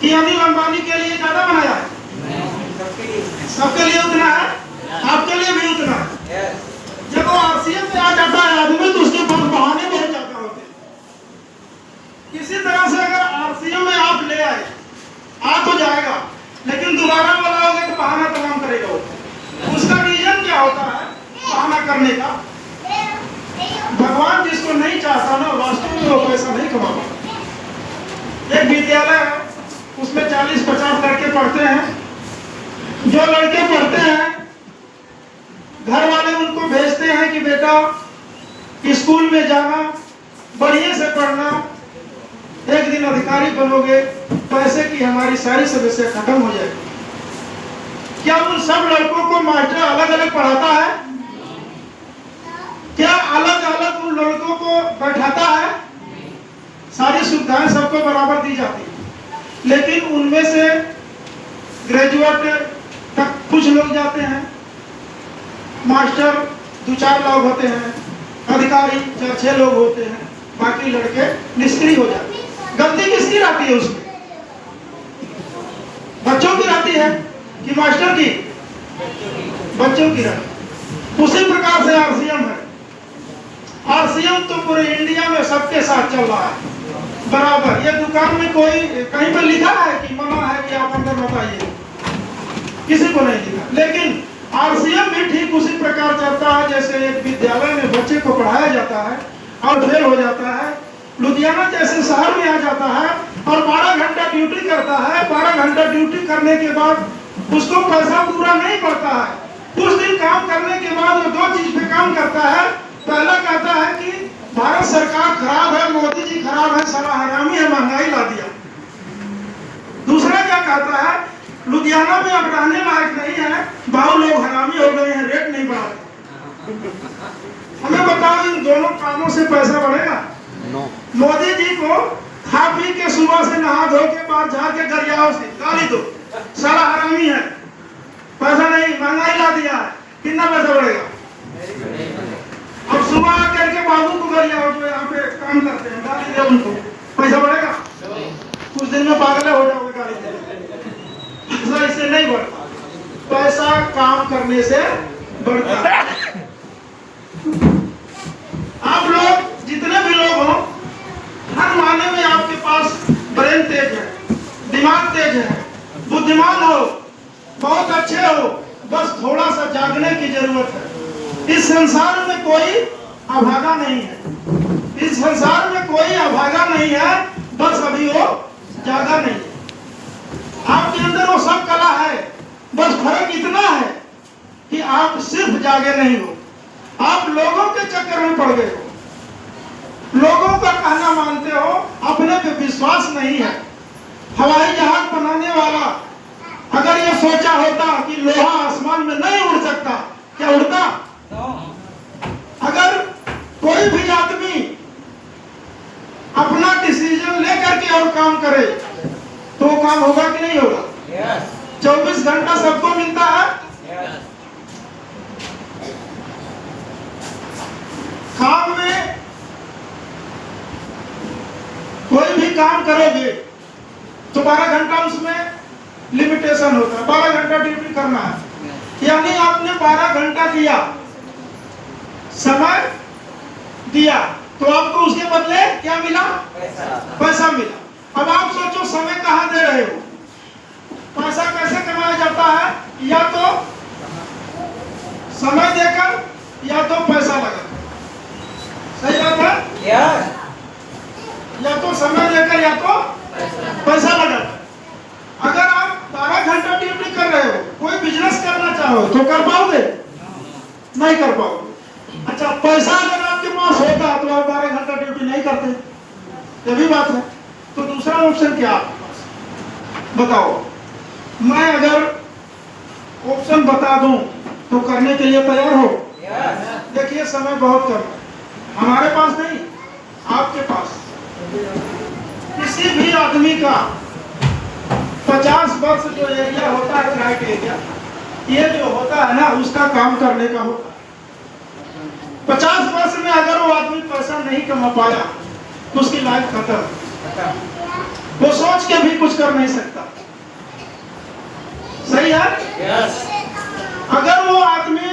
कि अनिल अंबानी के लिए ज्यादा बनाया है? सबके लिए उतना है, आपके लिए भी उतना है। जब वो आरसीएम में आ जाता है आदमी तो उसके पास बहाने बहुत ज्यादा होते हैं। किसी तरह से अगर आरसीएम में आप ले आए, आ तो जाएगा, लेकिन दोबारा बुलाओगे तो बहाना तमाम करेगा वो। उसका रीजन क्या होता है बहाना करने का? भगवान जिसको नहीं चाहता ना, वास्तव में वो पैसा नहीं कमा पाता। एक विद्यालय है, उसमें 40-50 लड़के पढ़ते हैं। जो लड़के पढ़ते हैं, घर वाले उनको भेजते हैं कि बेटा स्कूल में जाना, बढ़िया से पढ़ना, एक दिन अधिकारी बनोगे, पैसे की हमारी सारी समस्या खत्म हो जाएगी। क्या उन सब लड़कों को मास्टर अलग अलग पढ़ाता है? क्या अलग अलग उन लड़कों को बैठाता है? सारी सुविधाएं सबको बराबर दी जाती है, लेकिन उनमें से ग्रेजुएट तक कुछ लोग जाते हैं, मास्टर 2-4 लोग होते हैं, अधिकारी 4-6 लोग होते हैं, बाकी लड़के निष्क्रिय हो जाते हैं। गलती किसकी रहती है उसमें? बच्चों की रहती है कि मास्टर की? बच्चों की रहती। उसी प्रकार से आरसीएम है। आरसीएम तो पूरे इंडिया में सबके साथ चल रहा है बराबर। ये दुकान में कोई कहीं पर लिखा है कि मना है कि आप अंदर मत आइए? किसी को नहीं लिखा। लेकिन आरसीएम भी ठीक उसी प्रकार चलता है जैसे एक विद्यालय में बच्चे को पढ़ाया जाता है और फेल हो जाता है, लुधियाना जैसे शहर में आ जाता है और 12 घंटा ड्यूटी करता है। 12 घंटा ड्यूटी करने के बाद उसको पैसा पूरा नहीं पड़ता है। कुछ दिन काम करने के बाद वो 2 चीज पे काम करता है। पहला कहता है कि भारत सरकार खराब है, मोदी जी खराब है, सारा हरामी है, महंगाई ला दिया। दूसरा क्या कहता है, लुधियाना में अब रहने लायक नहीं है, बहुत लोग हरामी हो गए हैं, रेट नहीं बढ़ाते। हमें बताओ इन दोनों कामों से पैसा बढ़ेगा? मोदी जी को खा पी के सुबह से नहा धो के बाद जाके गरियाओं से गाली दो, सारा हरामी है, पैसा नहीं, महंगाई ला दिया है, कितना पैसा बढ़ेगा? अब सुबह आकर के बाबू को गरियाओ जो यहाँ पे काम करते हैं, गाली दे उनको, पैसा बढ़ेगा? कुछ दिन में पागल हो जाओगे गाली दे। पैसा इससे नहीं बढ़ता, पैसा काम करने से बढ़ता है। आप लोग जितने भी लोग हो, हर मायने में आपके पास ब्रेन तेज है, दिमाग तेज है, बुद्धिमान हो, बहुत अच्छे हो, बस थोड़ा सा जागने की जरूरत है। इस संसार में कोई अभागा नहीं है, इस संसार में कोई अभागा नहीं है, बस अभी वो जागा नहीं है। आपके अंदर वो सब कला है, बस फर्क इतना है कि आप सिर्फ जागे नहीं हो, आप लोगों के चक्कर में पड़ गए हो, लोगों का कहना मानते हो, अपने पे विश्वास नहीं है। हवाई जहाज बनाने वाला अगर ये सोचा होता कि लोहा आसमान में नहीं उड़ सकता, क्या उड़ता? अगर कोई भी आदमी अपना डिसीजन लेकर के और काम करे तो वो काम होगा कि नहीं होगा? 24 घंटा सबको मिलता है। काम में कोई भी काम करोगे तो 12 घंटा उसमें लिमिटेशन होता है, 12 घंटा ड्यूटी करना है। यानी आपने 12 घंटा दिया, समय दिया, तो आपको उसके बदले क्या मिला? पैसा मिला। अब आप सोचो समय कहाँ दे रहे हो? पैसा कैसे कमाया जाता है? या तो समय देकर या तो पैसा लगा। सही बात है? या तो समय देकर या तो पैसा लगा। अगर आप 12 घंटा ड्यूटी कर रहे हो, कोई बिजनेस करना चाहो तो कर पाओगे? नहीं कर पाओगे। अच्छा, पैसा अगर आपके पास होता तो आप 12 घंटा ड्यूटी नहीं करते, ये भी बात है। तो दूसरा ऑप्शन क्या आपके पास बताओ? मैं अगर ऑप्शन बता दूं तो करने के लिए तैयार हो? देखिए समय बहुत कम है, हमारे पास नहीं, आपके पास। किसी भी आदमी का 50 वर्ष जो एरिया होता है, क्राइटेरिया, ये जो होता है ना, उसका काम करने का होता है। 50 वर्ष में अगर वो आदमी पैसा नहीं कमा पाया तो उसकी लाइफ खत्म। वो सोच के भी आदमी कुछ कर नहीं सकता। सही है? अगर वो आदमी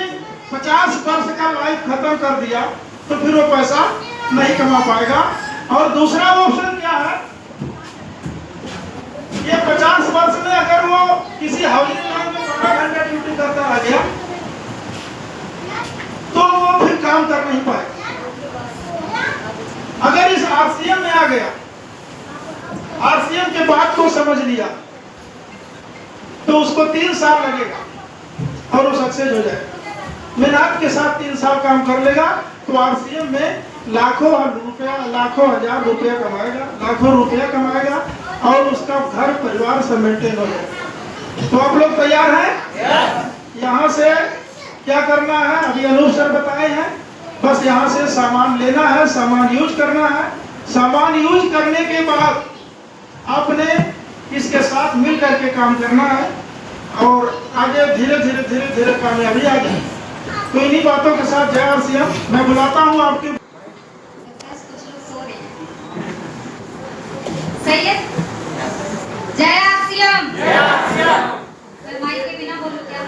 50 वर्ष का लाइफ खत्म कर दिया तो फिर वो पैसा नहीं कमा पाएगा। और दूसरा ऑप्शन क्या है, ये 50 वर्ष में अगर वो किसी हाउसिंग लाइन में 12 घंटा ड्यूटी करता रह गया तो वो फिर काम कर नहीं पाएगा। अगर इस आरसीएम में आ गया, आरसीएम के बात को समझ लिया, तो उसको 3 साल लगेगा और वो सक्सेस हो जाएगा। मेहनत के साथ 3 साल काम कर लेगा तो आरसीएम में लाखों रुपया, लाखों हजार रुपया कमाएगा, लाखों रुपया कमाएगा और उसका घर परिवार सब मेंटेन हो जाएगा। तो आप लोग तैयार हैं? यहाँ से क्या करना है अभी अनूप सर बताए हैं, बस यहाँ से सामान लेना है, सामान यूज करना है। सामान यूज करने के बाद आपने इसके साथ मिल करके काम करना है और आगे धीरे धीरे धीरे धीरे कामयाबी आ जाए। तो इन्हीं बातों के साथ जय आरसीएम मैं बुलाता हूँ आपके। सही है? जय आरसीएम। मैं माइक के बिना बोलूं क्या?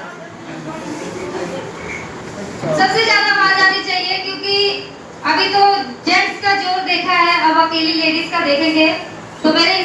सबसे ज्यादा आवाज आनी चाहिए क्योंकि अभी तो जेंट्स का जोर देखा है, अब अकेली लेडीज का देखेंगे। तो मेरे